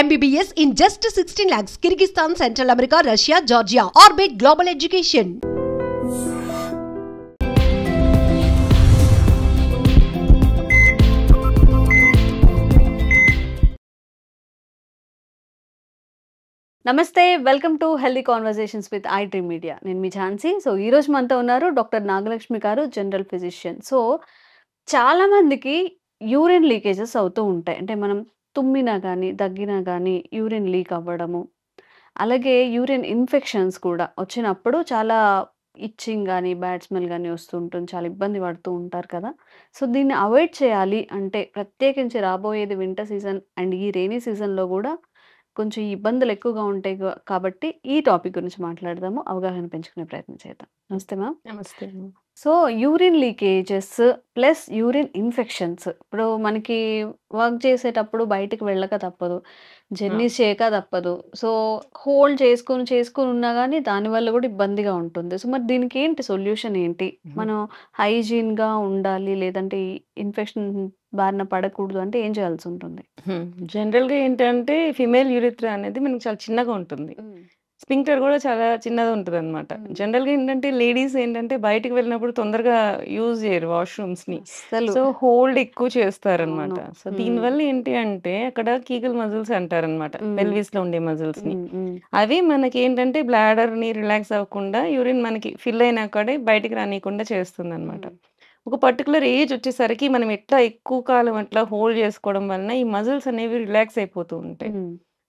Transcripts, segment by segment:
MBBS in just 16 lakhs. Kyrgyzstan, Central America, Russia, Georgia. Orbit Global Education. నమస్తే welcome to healthy conversations with I dream media. నేను మీ Jhansi. So ఈరోజు మనతో ఉన్నారు doctor Nagalakshmi గారు, general physician. So చాలామందికి urine leakages అవుతూ ఉంటాయి. అంటే మనం తుమ్మినా కానీ దగ్గినా కానీ యూరిన్ లీక్ అవ్వడము, అలాగే యూరిన్ ఇన్ఫెక్షన్స్ కూడా వచ్చినప్పుడు చాలా ఇచ్చింగ్ కానీ బ్యాడ్ స్మెల్ కానీ వస్తూ ఉంటుంది. చాలా ఇబ్బంది పడుతూ ఉంటారు కదా. సో దీన్ని అవాయిడ్ చేయాలి అంటే ప్రత్యేకించి రాబోయేది వింటర్ సీజన్ అండ్ ఈ రెయినీ సీజన్లో కూడా కొంచెం ఇబ్బందులు ఎక్కువగా ఉంటాయి కాబట్టి ఈ టాపిక్ గురించి మాట్లాడదాము. అవగాహన పెంచుకునే ప్రయత్నం చేద్దాం. నమస్తే మ్యామ్. నమస్తే. So urine leakages plus urine infections ఇప్పుడు మనకి వర్క్ చేసేటప్పుడు బయటకు వెళ్ళక తప్పదు, జర్నీస్ చేయక తప్పదు. సో హోల్డ్ చేసుకొని ఉన్నా కానీ దానివల్ల కూడా ఇబ్బందిగా ఉంటుంది. సో మరి దీనికి ఏంటి సొల్యూషన్ ఏంటి? మనం హైజీన్గా ఉండాలి, లేదంటే ఇన్ఫెక్షన్ బారిన పడకూడదు అంటే ఏం చేయాల్సి ఉంటుంది? జనరల్‌గా ఏంటంటే ఫిమేల్ యూరిథ్రా అనేది మనకు చాలా చిన్నగా ఉంటుంది. స్ఫింక్టర్ కూడా చాలా చిన్నగా ఉంటదనమాట. జనరల్‌గా ఏంటంటే లేడీస్ ఏంటంటే బయటికి వెళ్ళినప్పుడు తొందరగా యూజ్ చేయరు వాష్‌రూమ్స్‌ని. అస్సలు సో హోల్డ్ ఎక్కువ చేస్తారనమాట. అవును. సో దీనివల్ల ఏంటి అంటే అక్కడ కీగల్ మజిల్స్ అంటారనమాట. పెల్విస్‌లో ఉండే మజిల్స్‌ని. అవి మనకేంటంటే బ్లాడర్‌ని రిలాక్స్ అవ్వకుండా యూరిన్ మనకి ఫిల్ అయినా కూడా బయటికి రానీయకుండా చేస్తుందనమాట. ఒక పర్టిక్యులర్ ఏజ్ వచ్చేసరికి మనం ఎట్లా ఎక్కువ కాలం అట్లా హోల్డ్ చేసుకోవడం వలన ఈ మజిల్స్ అనేవి రిలాక్స్ అయిపోతూ ఉంటాయి.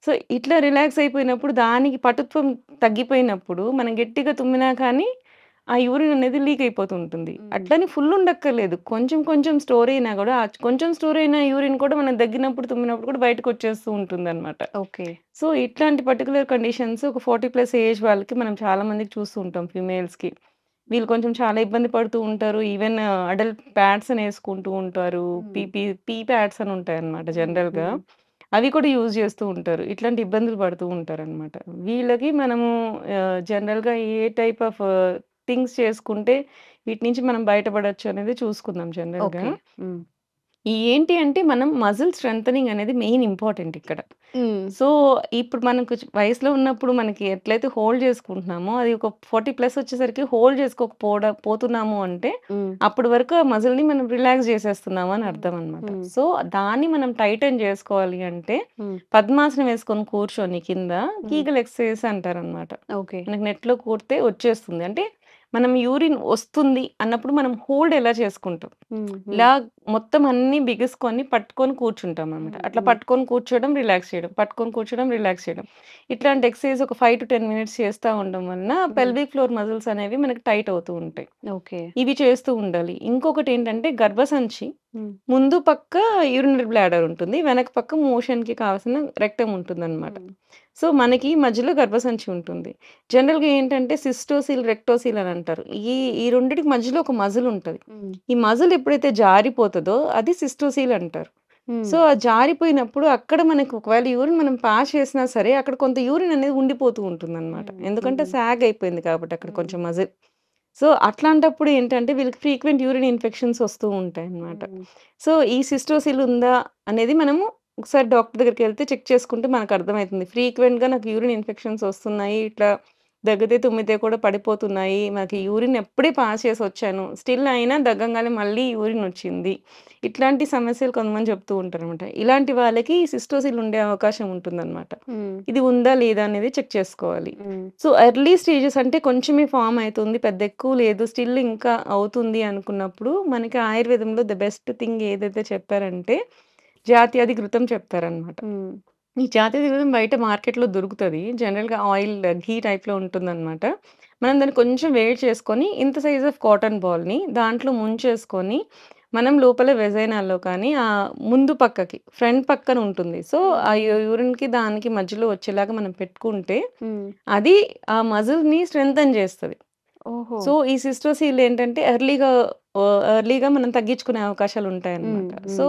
సో ఇట్లా రిలాక్స్ అయిపోయినప్పుడు దానికి పటుత్వం తగ్గిపోయినప్పుడు మనం గట్టిగా తుమ్మినా కానీ ఆ యూరిన్ అనేది లీక్ అయిపోతూ ఉంటుంది. అట్లని ఫుల్ ఉండక్కర్లేదు. కొంచెం కొంచెం స్టోర్ అయినా కూడా ఆ కొంచెం స్టోర్ అయిన యూరిన్ కూడా మనం దగ్గినప్పుడు తుమ్మినప్పుడు కూడా బయటకు వచ్చేస్తూ ఉంటుందన్నమాట. ఓకే. సో ఇట్లాంటి పర్టిక్యులర్ కండిషన్స్ ఒక 40+ ఏజ్ వాళ్ళకి మనం చాలా మందికి చూస్తూ ఉంటాం ఫీమేల్స్‌కి. వీళ్ళు కొంచెం చాలా ఇబ్బంది పడుతూ ఉంటారు. ఈవెన్ అడల్ట్ ప్యాడ్స్ అని యేసుకుంటూ ఉంటారు. పీ ప్యాడ్స్ అని ఉంటాయన్నమాట జనరల్‌గా. అవి కూడా యూజ్ చేస్తూ ఉంటారు. ఇట్లాంటి ఇబ్బందులు పడుతూ ఉంటారనమాట. వీళ్ళకి మనము జనరల్‌గా ఏ టైప్ ఆఫ్ థింగ్స్ చేసుకుంటే వీటి నుంచి మనం బయటపడొచ్చు అనేది చూసుకుందాం జనరల్‌గా. ఓకే. ఏంటి అంటే మనం మజిల్ స్ట్రెంథెనింగ్ అనేది మెయిన్ ఇంపార్టెంట్ ఇక్కడ. సో ఇప్పుడు మనకు వయసులో ఉన్నప్పుడు మనకి ఎట్లయితే హోల్డ్ చేసుకుంటున్నామో అది ఒక 40+ వచ్చేసరికి హోల్డ్ పోతున్నాము అంటే అప్పటి వరకు ఆ మజిల్‌ని మనం రిలాక్స్ చేసేస్తున్నాము అని అర్థం అనమాట. సో దాన్ని మనం టైటన్ చేసుకోవాలి అంటే పద్మాసనం వేసుకొని కూర్చొని కింద కీగల్ ఎక్సర్సైజ్ అంటారనమాట. ఓకే. మనకి నెట్‌లో కొడితే వచ్చేస్తుంది. అంటే మనం యూరిన్ వస్తుంది అన్నప్పుడు మనం హోల్డ్ ఎలా చేసుకుంటాం? ఇలా మొత్తం అన్నీ బిగుసుకొని పట్టుకొని కూర్చుంటాం అనమాట. అట్లా పట్టుకొని కూర్చోవడం, రిలాక్స్ చేయడం, పట్టుకొని కూర్చోవడం, రిలాక్స్ చేయడం. ఇట్లాంటి ఎక్సర్సైజ్ ఒక 5-10 మినిట్స్ చేస్తా ఉండడం వలన పెల్విక్ ఫ్లోర్ మజిల్స్ అనేవి మనకి టైట్ అవుతూ ఉంటాయి. ఓకే. ఇవి చేస్తూ ఉండాలి. ఇంకొకటి ఏంటంటే గర్భసంచి ముందు పక్క యూరినరీ బ్లాడర్ ఉంటుంది. వెనక పక్క మోషన్‌కి కావాల్సిన రెక్టమ్ ఉంటుందన్నమాట. సో మనకి మధ్యలో గర్భసంచి ఉంటుంది. జనరల్‌గా ఏంటంటే సిస్టోసిల్, రెక్టోసిల్ అని అంటారు. ఈ రెండిటికి మధ్యలో ఒక మజిల్ ఉంటది. ఈ మజిల్ ఎప్పుడైతే జారిపోతదో అది సిస్టోసిల్ అంటారు. సో ఆ జారిపోయినప్పుడు అక్కడ మనకు ఒకవేళ యూరిన్ మనం పాస్ చేసినా సరే అక్కడ కొంత యూరిన్ అనేది ఉండిపోతూ ఉంటుందన్నమాట. ఎందుకంటే సాగ్ అయిపోయింది కాబట్టి అక్కడ కొంచెం మజిల్. సో అట్లాంటప్పుడు ఏంటంటే వీళ్ళకి ఫ్రీక్వెంట్ యూరిన్ ఇన్ఫెక్షన్స్ వస్తూ ఉంటాయన్నమాట. సో ఈ సిస్టోసిల్ ఉందా అనేది మనము ఒకసారి డాక్టర్ దగ్గరికెళ్తే చెక్ చేసుకుంటే మనకు అర్థమైతుంది. ఫ్రీక్వెంట్‌గా నాకు యూరిన్ ఇన్ఫెక్షన్స్ వస్తున్నాయి. ఇట్లా దగ్గితే, తుమ్మితే కూడా పడిపోతున్నాయి. నాకు యూరిన్ ఎప్పుడే పాస్ చేసొచ్చాను. స్టిల్ అయినా దగ్గంగానే మళ్ళీ యూరిన్ వచ్చింది. ఇట్లాంటి సమస్యలు కొంతమంది చెప్తూ ఉంటారనమాట. ఇలాంటి వాళ్ళకి సిస్టోసిల్ ఉండే అవకాశం ఉంటుందన్నమాట. ఇది ఉందా లేదా అనేది చెక్ చేసుకోవాలి. సో ఎర్లీ స్టేజెస్ అంటే కొంచెమే ఫార్మ్ అయితుంది. పెద్ద ఎక్కువ లేదు. స్టిల్ ఇంకా అవుతుంది అనుకున్నప్పుడు మనకి ఆయుర్వేదంలో ద బెస్ట్ థింగ్ ఏదైతే చెప్పారంటే జాత్యాది ఘృతం చెప్తారనమాట. ఈ జాతీయ ఘృతం బయట మార్కెట్‌లో దొరుకుతది. జనరల్‌గా ఆయిల్ ఘీ టైప్‌లో ఉంటుందనమాట. మనం దాన్ని కొంచెం వేడి చేసుకొని ఇంత సైజ్ ఆఫ్ కాటన్ బాల్‌ని దాంట్లో ముంచేసుకొని మనం లోపల వెజైనాల్లో కానీ ముందు పక్కకి ఫ్రంట్ పక్కన ఉంటుంది. సో ఆ యూరిన్‌కి దానికి మధ్యలో వచ్చేలాగా మనం పెట్టుకుంటే అది ఆ మజిల్‌ని స్ట్రెంథెన్ చేస్తది. ఓహో! సో ఈ సిస్టోసిల్ ఏంటంటే ఎర్లీగా మనం తగ్గించుకునే అవకాశాలు ఉంటాయన్నమాట. సో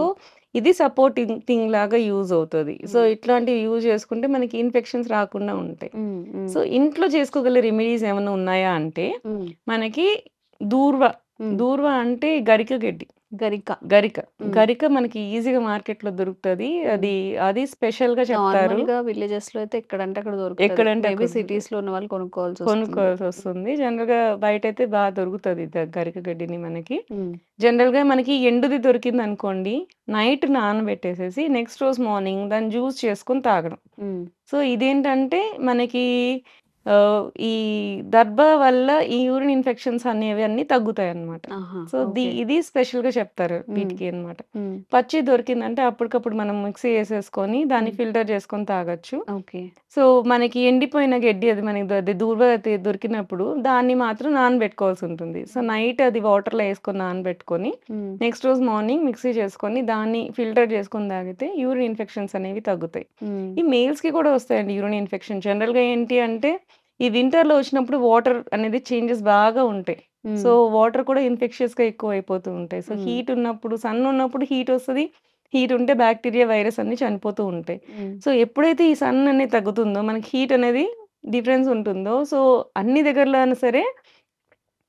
ఇది సపోర్టింగ్ థింగ్ లాగా యూజ్ అవుతది. సో ఇట్లాంటివి యూజ్ చేసుకుంటే మనకి ఇన్ఫెక్షన్స్ రాకుండా ఉంటాయి. సో ఇంట్లో చేసుకోగల రెమెడీస్ ఏమన్నా ఉన్నాయా అంటే మనకి దూర్వ. దూర్వ అంటే గరిక గడ్డి. గరిక. గరిక. హ్మ్. గరిక మనకి ఈజీగా మార్కెట్‌లో దొరుకుతది. హ్మ్. అది స్పెషల్‌గా చెప్తారు. నార్మల్‌గా విలేజెస్‌లో అయితే ఎక్కడంటే అక్కడ దొరుకుతది. ఎక్కడంటే మేబీ అక్కడ సిటీస్‌లో ఉన్న వాళ్ళు కొనుక్కోవాల్సొస్తుంది. కొనుక్కోవాల్సొస్తుంది. జనరల్‌గా బయటైతే దొరుకుతది గరిక గడ్డిని మనకి. హ్మ్. జనరల్‌గా మనకి ఎండుది దొరికిందనుకోండి, నైట్ నానబెట్టేసేసి నెక్స్ట్ రోజు మార్నింగ్ దాన్ని జ్యూస్ చేసుకొని తాగడం. హ్మ్. సో, ఇదేంటంటే మనకి ఈ దర్భ వల్ల ఈ యూరిన్ ఇన్ఫెక్షన్స్ అనేవి అన్నీ తగ్గుతాయన్నమాట. ఆహా! So, okay. ఇది స్పెషల్‌గా చెప్తారు హ్మ్. వీటికి అన్నమాట. హ్మ్. పచ్చిది దొరికిందంటే అప్పటికప్పుడు మనం మిక్సీ చేసేసుకొని దాన్ని హ్మ్. ఫిల్టర్ చేసుకొని తాగొచ్చు. ఓకే. సో, మనకి ఎండిపోయిన గడ్డి అది మనకి దొరికినప్పుడు దాన్ని మాత్రం నానబెట్టుకోవాల్సుంటుంది. సో, హ్మ్. నైట్ అది వాటర్‌లో యేసుకొని నానబెట్టుకొని, హ్మ్. నెక్స్ట్ రోజు మార్నింగ్ మిక్సీ చేసుకొని, దాన్ని ఫిల్టర్ చేసుకొని తాగితే యూరిన్ ఇన్ఫెక్షన్స్ అనేవి తగ్గుతాయి. హ్మ్. ఈ మేల్స్‌కి కూడా వస్తాయండి యూరిన్ ఇన్ఫెక్షన్. జనరల్‌గా ఏంటి అంటే, ఈ వింటర్‌లో వచ్చినప్పుడు వాటర్ అనేది చేంజెస్ బాగా ఉంటాయి. సో, హ్మ్. వాటర్ కూడా ఇన్ఫెక్షియస్‌గా ఎక్కువైపోతూ ఉంటాయి. సో, హ్మ్. హీట్ ఉన్నప్పుడు సన్ ఉన్నప్పుడు హీట్ వస్తది. హీట్ ఉంటే బాక్టీరియా, వైరస్ అన్నీ చనిపోతూ ఉంటాయి. హ్మ్. సో, ఎప్పుడైతే ఈ సన్ అనేది తగ్గుతుందో, మనకి హీట్ అనేది డిఫరెన్స్ ఉంటుందో, సో, అన్ని దగ్గరలో అయినా సరే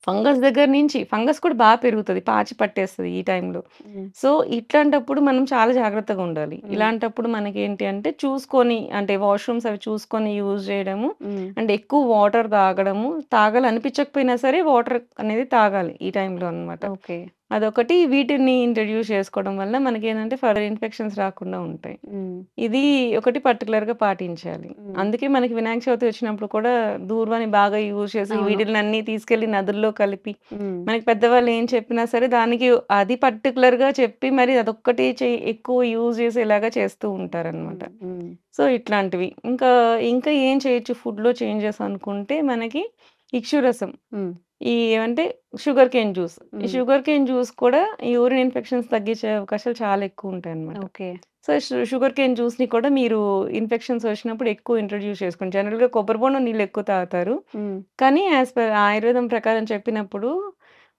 ఫంగస్ కూడా పెరుగుతది. పాచి పట్టేస్తది ఈ టైంలో. హ్మ్. సో, ఇట్లాంటప్పుడు మనం చాలా జాగ్రత్తగా ఉండాలి. హ్మ్. ఇలాంటప్పుడు మనకేంటి అంటే చూసుకొని అంటే వాష్‌రూమ్స్ అవి చూసుకొని యూజ్ చేయడము. హ్మ్. అండ్ ఎక్కువ వాటర్ తాగడము. తాగాలనిపించకపోయినా సరే వాటర్ అనేది తాగాలి ఈ టైంలో అన్నమాట. ఓకే. అదొకటి. వీటిని ఇంట్రొడ్యూస్ చేసుకోవడం వల్ల మనకేంటంటే ఫర్దర్ ఇన్ఫెక్షన్స్ రాకుండా ఉంటాయి. హ్మ్. ఇది ఒకటి పర్టిక్యులర్‌గా పాటించాలి. హ్మ్. అందుకే మనకి వినాయక చవితి వచ్చినప్పుడు కూడా దూర్వాని బాగా యూజ్ చేసి అవును. వీటిలనన్నీ తీసుకెళ్ళి నదుల్లో కలిపి హ్మ్. మనకి పెద్దవాళ్ళు ఏం చెప్పినా సరే దానికి అది పర్టిక్యులర్‌గా చెప్పి మరి అదొక్కటి ఎక్కువ యూజ్ చేసేలాగా చేస్తూ ఉంటారనమాట. హ్మ్. హ్మ్. సో, ఇట్లాంటివి. ఇంకా ఏం చేయొచ్చు ఫుడ్‌లో చేంజెస్ అనుకుంటే మనకి ఇక్షురసం. హ్మ్. ఏమంటే షుగర్ కేన్ జ్యూస్. ఈ హ్మ్. షుగర్ కేన్ జ్యూస్ కూడా యూరిన్ ఇన్ఫెక్షన్స్ తగ్గించే అవకాశాలు చాలా ఎక్కువుంటాయన్నమాట. ఓకే. సో, షుగర్ కేన్ జ్యూస్‌ని కూడా మీరు ఇన్ఫెక్షన్స్ వచ్చినప్పుడు ఎక్కువ ఇంట్రొడ్యూస్ చేసుకోండి. జనరల్‌గా కొబ్బరి బోండం నీళ్ళు ఎక్కువ తాగుతారు. హ్మ్. కానీ యాస్ పర్ ఆయుర్వేదం ప్రకారం చెప్పినప్పుడు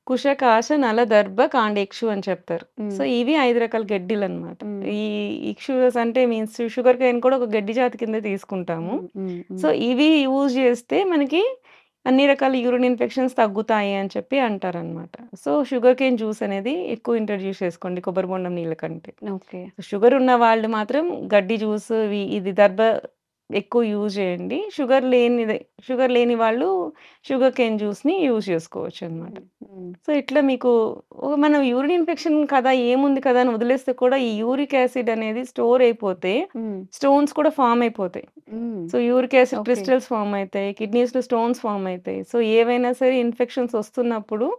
కుష, కాష, నల, దర్భ, కాండేక్షు అని చెప్తారు. హ్మ్. సో, ఇవి 5 రకాల గడ్డిలన్నమాట. హ్మ్. ఈ ఇక్షురస్ అంటే మీన్స్ షుగర్ కేన్ కూడా ఒక గడ్డి జాతి కింద తీసుకుంటాము. హ్మ్. హ్మ్. సో, హ్మ్. ఇవి యూజ్ చేస్తే మనకి అన్ని రకాల యూరిన్ ఇన్ఫెక్షన్స్ తగ్గుతాయి అని చెప్పి అంటారనమాట. సో, షుగర్ కేన్ జ్యూస్ అనేది ఎక్కువ ఇంట్రొడ్యూస్ చేసుకోండి కొబ్బరి బొండం నీళ్ళ కంటే. ఓకే. షుగర్ ఉన్న వాళ్ళు మాత్రం గడ్డి జ్యూస్ ఇది దర్భ ఎక్కువ యూజ్ చేయండి. షుగర్ లేని వాళ్ళు షుగర్ కేన్ జ్యూస్‌ని యూజ్ చేసుకోవచ్చనమాట. హ్మ్. హ్మ్. సో, ఇట్లా మీకు మనం యూరిన్ ఇన్ఫెక్షన్ కదా! ఏముంది కదా! అని వదిలేస్తే కూడా ఈ యూరిక్ యాసిడ్ అనేది స్టోర్ అయిపోతే హ్మ్. స్టోన్స్ కూడా ఫార్మ్ అయిపోతాయి. Hmm. So, uric acid okay. Crystals form అయితాయి. కిడ్నీస్‌లో స్టోన్స్ ఫార్మ్ అయితాయి. సో, ఏవైనా సరే ఇన్ఫెక్షన్స్ వస్తున్నప్పుడు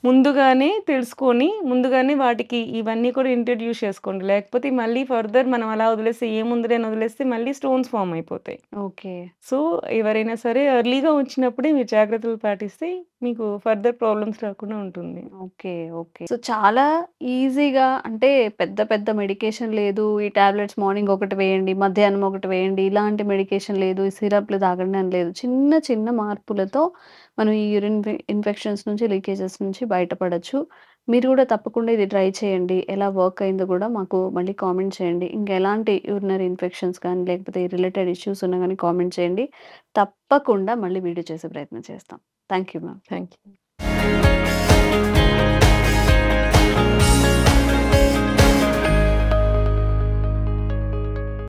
ముందుగానే వాటికి ఇవన్నీ కూడా ఇంట్రొడ్యూస్ చేసుకోండి. లేకపోతే మళ్ళీ ఫర్దర్ మనం అలా వదిలేస్తే ఏముందిలే అని వదిలేస్తే మళ్ళీ స్టోన్స్ ఫార్మ్ అయిపోతాయి. ఓకే. సో, ఎవరైనా సరే ఎర్లీగా వచ్చినప్పుడే మీరు జాగ్రత్తలు పాటిస్తే మీకు ఫర్దర్ ప్రాబ్లమ్స్ రాకుండా ఉంటుంది. ఓకే. ఓకే. సో, చాలా ఈజీగా అంటే పెద్ద పెద్ద మెడికేషన్ లేదు. ఈ టాబ్లెట్స్ మార్నింగ్ ఒకటి వేయండి, మధ్యాహ్నం ఒకటి వేయండి. ఇలాంటి మెడికేషన్ లేదు. ఈ సిరప్‌లు తాగండి అని లేదు. చిన్న చిన్న మార్పులతో మనం ఈ యూరిన్ ఇన్ఫెక్షన్స్ నుంచి, లీకేజెస్ నుంచి బయటపడొచ్చు. మీరు కూడా తప్పకుండా ఇది ట్రై చేయండి. ఎలా వర్క్ అయిందో కూడా మాకు మళ్ళీ కామెంట్ చేయండి. ఇంకెలాంటి యూరినరీ ఇన్ఫెక్షన్స్ కానీ, లేకపోతే రిలేటెడ్ ఇష్యూస్ ఉన్నా గానీ కామెంట్ చేయండి. తప్పకుండా మళ్ళీ వీడియో చేసే ప్రయత్నం చేస్తాం. Thank you ma'am. Thank you.